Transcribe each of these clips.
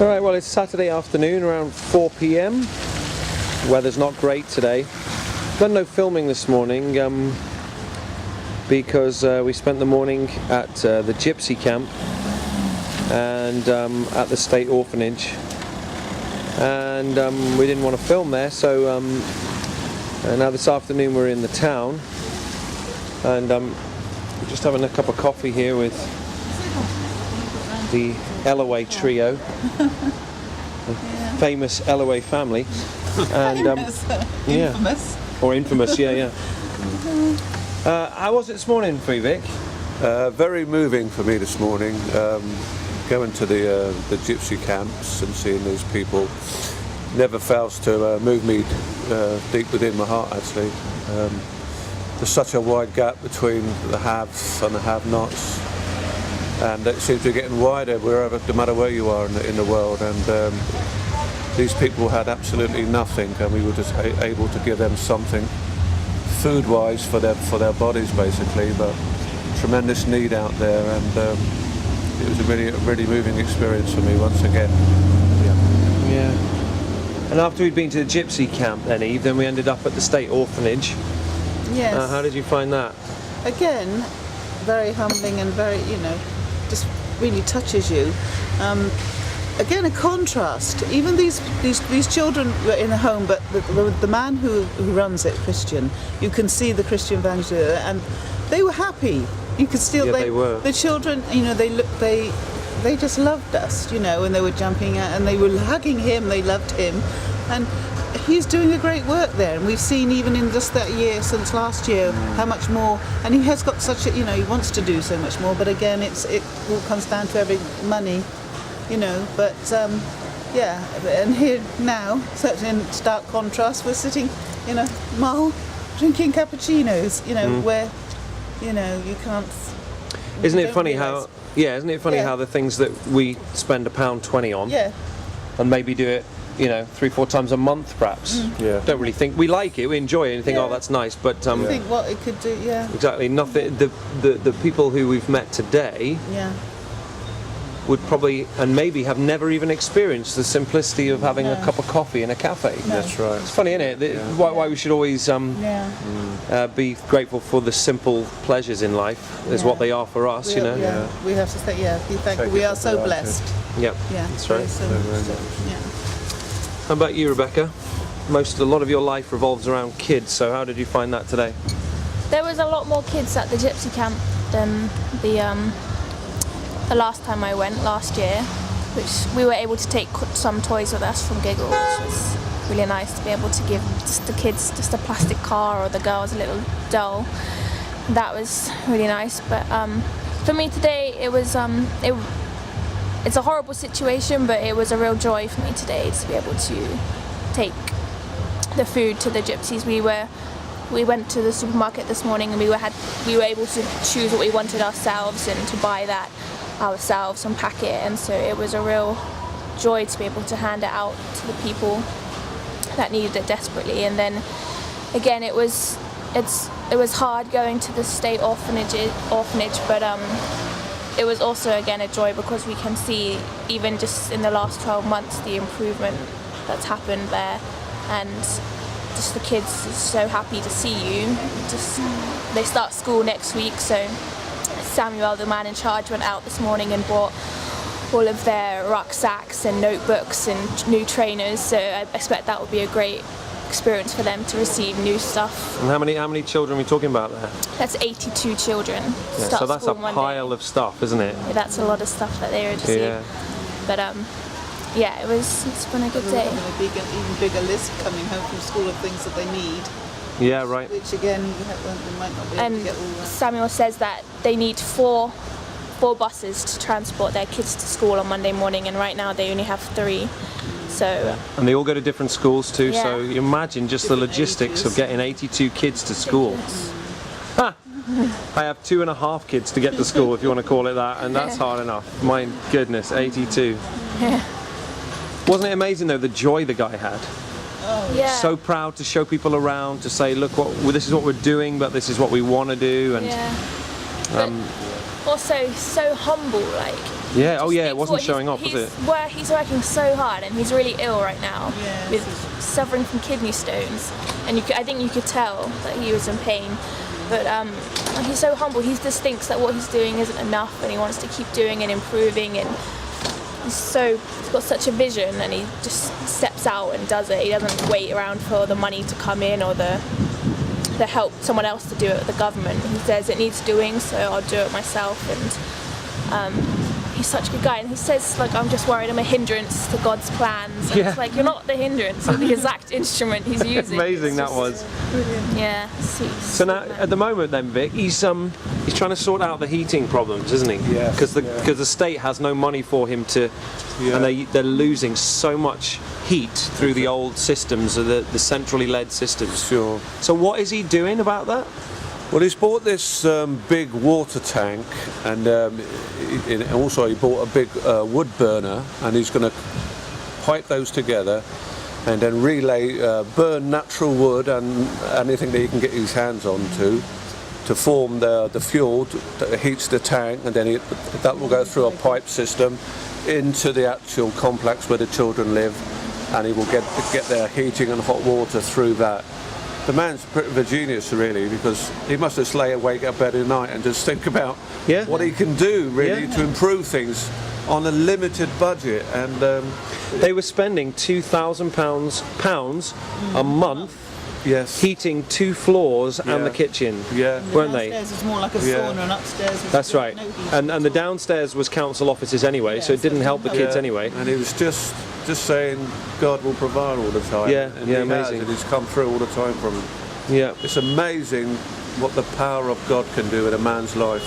Alright, well it's Saturday afternoon around 4 p.m. Weather's not great today. Done no filming this morning because we spent the morning at the Gypsy camp and at the state orphanage, and we didn't want to film there, so now this afternoon we're in the town, and we're just having a cup of coffee here with the Ellaway trio, the famous Ellaway family, and Infamous. or infamous, yeah. How was it this morning for you, Vic? Very moving for me this morning, going to the gypsy camps and seeing these people never fails to move me deep within my heart, actually. There's such a wide gap between the haves and the have-nots, and it seems to be getting wider wherever, no matter where you are in the world, and these people had absolutely nothing, and we were just able to give them something food-wise for their bodies, basically, but tremendous need out there, and it was a really moving experience for me once again. Yeah. And after we'd been to the Gypsy camp then, Eve, then we ended up at the state orphanage. Yes. How did you find that? Again, very humbling and very, just really touches you. Again, a contrast. Even these children were in a home, but the man who runs it, Christian, you can see the Christian values there, and they were happy. You could still, they were. The children, they just loved us, and they were jumping out and they were hugging him. They loved him, and he's doing a great work there. And we've seen even in just that year since last year how much more. And he has got such a, he wants to do so much more. But again, it all comes down to every money. But and here now, such in stark contrast, we're sitting in a mall drinking cappuccinos, where, you can't... Isn't it funny how the things that we spend £1.20 on, and maybe do it, 3-4 times a month perhaps, don't really think, we like it, we enjoy it, and think, oh, that's nice, but... think what it could do, Exactly, nothing, the people who we've met today... would probably and maybe have never even experienced the simplicity of having a cup of coffee in a cafe. No. That's right. It's funny, isn't it? Why we should always be grateful for the simple pleasures in life is what they are for us, We have to say, be thankful. We are so blessed. Yep. Yeah, that's right. Yeah. How about you, Rebecca? A lot of your life revolves around kids, so how did you find that today? There was a lot more kids at the Gypsy camp than the last time I went last year, which we were able to take some toys with us from Giggle, which was really nice to be able to give just the kids just a plastic car or the girls a little doll. That was really nice. But for me today, it was it's a horrible situation, but it was a real joy for me today to be able to take the food to the gypsies. We went to the supermarket this morning and we were able to choose what we wanted ourselves and to buy that ourselves and pack it, and so it was a real joy to be able to hand it out to the people that needed it desperately. And then again, it was hard going to the state orphanage, but it was also again a joy because we can see even just in the last 12 months the improvement that's happened there, and just the kids are so happy to see you. They start school next week, so Samuel, the man in charge, went out this morning and bought all of their rucksacks and notebooks and new trainers, so I expect that will be a great experience for them to receive new stuff. And how many children are we talking about there? That's 82 children. Yeah, so that's a pile of stuff, isn't it? Yeah, that's a lot of stuff that they receive. But it's been a good day. An even bigger list coming home from school of things that they need. Yeah, right. Which again, we might not be able to get all that. Samuel says that they need four buses to transport their kids to school on Monday morning, and right now they only have 3. So. And they all go to different schools too. Yeah. So you imagine just the logistics of getting 82 kids to school. Ha! I have 2.5 kids to get to school, if you want to call it that, and that's hard enough. My goodness, 82. Yeah. Wasn't it amazing though, the joy the guy had? Oh, yeah. So proud to show people around, to say, look, this is what we're doing, but this is what we want to do. And but also so humble, like Yeah. Oh, yeah. It Think wasn't what showing off, was it? He's working so hard, and he's really ill right now, Yeah, with suffering from kidney stones, and I think you could tell that he was in pain. But he's so humble. He just thinks that what he's doing isn't enough, and he wants to keep doing and improving. And he's got such a vision, and he just steps out and does it. He doesn't wait around for the money to come in or the help someone else to do it, the government. He says it needs doing, so I'll do it myself. And he's such a good guy, and he says, like, I'm just worried I'm a hindrance to God's plans. And it's like, you're not the hindrance, you're the exact instrument he's using. Amazing that was. Yeah. So now, at the moment, then, Vic, he's trying to sort out the heating problems, isn't he? Yeah. Because the state has no money for him to, and they're losing so much heat through the old systems, the centrally led systems. Sure. So what is he doing about that? Well, he's bought this big water tank, and also he bought a big wood burner, and he's going to pipe those together and then burn natural wood and anything that he can get his hands on to form the fuel that heats the tank, and then that will go through a pipe system into the actual complex where the children live, and he will get their heating and hot water through that. The man's a bit of a genius, really, because he must just lay awake at bed at night and just think about what he can do, really, to improve things on a limited budget. And they were spending £2,000 a month heating 2 floors and the kitchen, weren't they? Downstairs is more like a sauna, and upstairs was That's right. no heat. And the downstairs was council offices anyway, so it didn't help the kids anyway. And he was just saying God will provide all the time. Yeah, and yeah, he amazing. has, and he's come through all the time from him. Yeah. It's amazing what the power of God can do in a man's life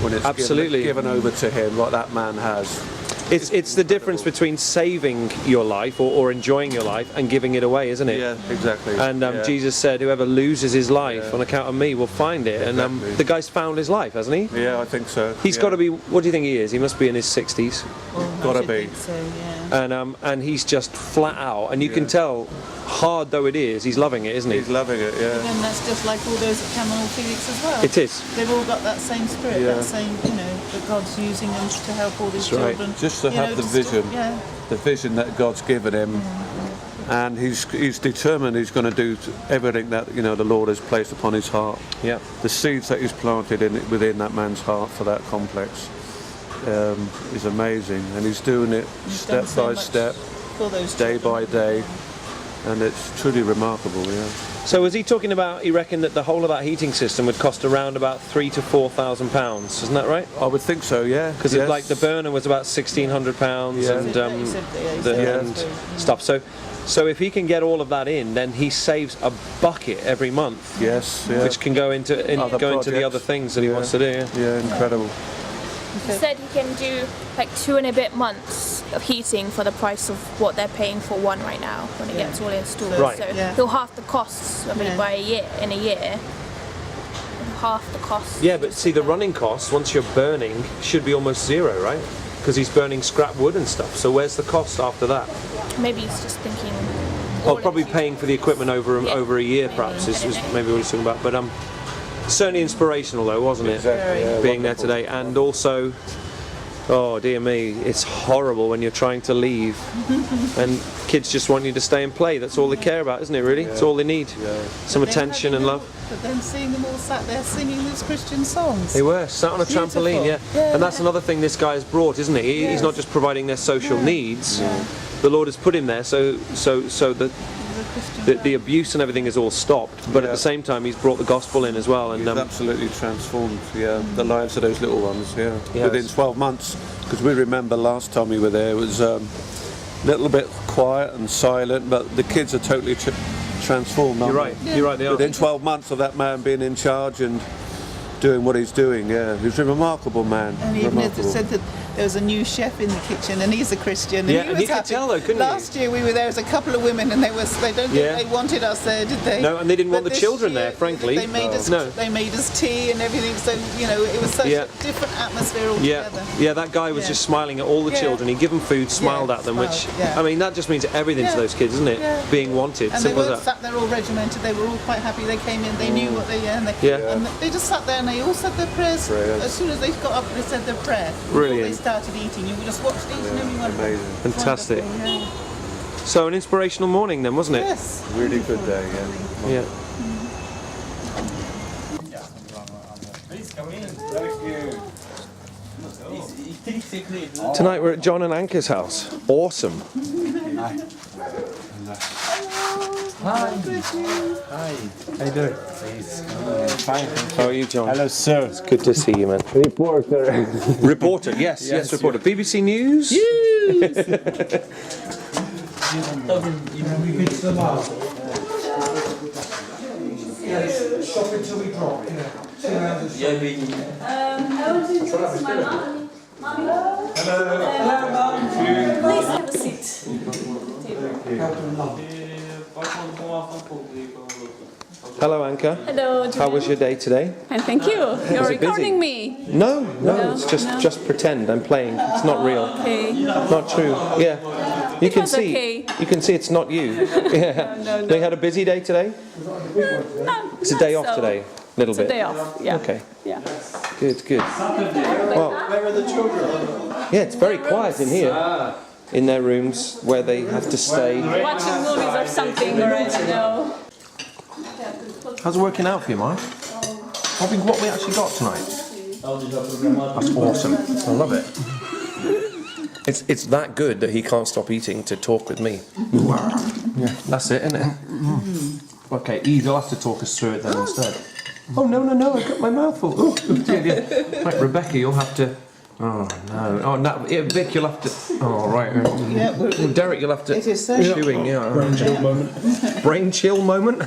when it's given over to him, like that man has. It's the difference between saving your life or enjoying your life and giving it away, isn't it? Yeah, exactly. And Jesus said, whoever loses his life on account of me will find it. Exactly. And the guy's found his life, hasn't he? Yeah, I think so. He's got to be, what do you think he is? He must be in his 60s. Gotta I be. think so, yeah. And he's just flat out. And you can tell, hard though it is, he's loving it, isn't he? He's loving it, yeah. And that's just like all those at Camelot Felix as well. It is. They've all got that same spirit, that same, that God's using them to help all these That's right. children. Just to have the vision, Yeah. the vision that God's given him, and he's determined he's going to do everything that the Lord has placed upon his heart. Yeah. The seeds that he's planted within that man's heart for that complex is amazing, and he's doing it step done so by much step, for those day children. by day, and it's truly remarkable. Yeah. So was he talking about, he reckoned that the whole of that heating system would cost around about £3,000 to £4,000, isn't that right? I would think so. Yeah. Because yes. like the burner was about £1,600 Yeah. and stuff. So if he can get all of that in, then he saves a bucket every month. Yes. Yeah. Which can go into the projects. other things that he wants to do. Yeah. Yeah. Incredible. He said he can do like 2 and a bit months of heating for the price of what they're paying for one right now when it gets all installed. Right. So Yeah. he'll half the costs of it by a year. Half the costs. Yeah, but see, the running costs, once you're burning, should be almost zero, right? Because he's burning scrap wood and stuff. So where's the cost after that? Maybe he's just thinking. Well, probably paying for the equipment over a year, Maybe. perhaps, is maybe what he's talking about. But certainly inspirational, though, wasn't it? Exactly. Yeah, Being there wonderful. today, and also, oh dear me, it's horrible when you're trying to leave, and kids just want you to stay and play. That's all they care about, isn't it? Really, it's all they need. Some attention and love. But then seeing them all sat there singing these Christian songs. They were sat on a Beautiful. trampoline, yeah. Yeah. And that's another thing this guy has brought, isn't he? He's not just providing their social needs. The Lord has put him there so the abuse and everything is all stopped. But at the same time, he's brought the gospel in as well. And He's absolutely transformed the lives of those little ones, within 12 months. Because we remember last time we were there, it was a little bit quiet and silent, but the kids are totally transformed. you're right. You're right. They are. Within 12 months of that man being in charge and doing what he's doing, he's a remarkable man. And even remarkable. said that there was a new chef in the kitchen, and he's a Christian. And Yeah, he and was you could happy. tell though, couldn't you? Last year we were there as a couple of women, and they don't think they wanted us there, did they? No, and they didn't want But the this children year, there, frankly. They made us. No. They made us tea and everything. So it was such a different atmosphere altogether. Yeah, that guy was just smiling at all the children. He'd give them food, smiled at them, which, I mean, that just means everything to those kids, isn't it? Yeah. Being wanted, And they simple as weren't that. sat there all regimented. They were all quite happy. They came in. They knew what they and they just sat there and they all said their prayers. Prayers. As soon as they got up, they said their prayer. Brilliant. Before started eating, you just watched each and every one of them. Amazing. Fantastic. Wonderful, yeah. So an inspirational morning then, wasn't it? Yes. Really good day, yeah. Yeah. Tonight we're at John and Anka's house. Awesome. How you doing? Fine. How are you, John? Hello, sir. Good to see you, man. Reporter. Reporter, yes, reporter. BBC News? Shop until we drop, you know. 2 hours. I want to introduce my mom. Mommy. Hello, Mom. Please have a seat. Hello, Anka. Hello, How was your day today? and thank you. You're it busy? recording me. No, it's just pretend. I'm playing. It's not real. Okay. Not true. Yeah. You can was see. okay. You can see it's not you. Yeah. No. They had a busy day today? It's a day off today. Little It's a bit. day off. Yeah. Okay. Yeah. Good. Well, Where are the children? yeah, it's very quiet in here. In their rooms where they have to stay. Watching movies or something, or I don't know. How's it working out for you, Mark? What we actually got tonight? That's awesome. I love it. It's that good that he can't stop eating to talk with me. Yeah, that's it, isn't it? Okay, Eve, you'll have to talk us through it then instead. Oh no, I've got my mouth full. Oh, yeah. Right, Rebecca, you'll have to. Oh no. Oh no, yeah, Vic, you'll have to. Oh right. Yeah, we're- Derek, you'll have to. It is so. Chewing, yeah. Brain chill moment. Brain chill moment.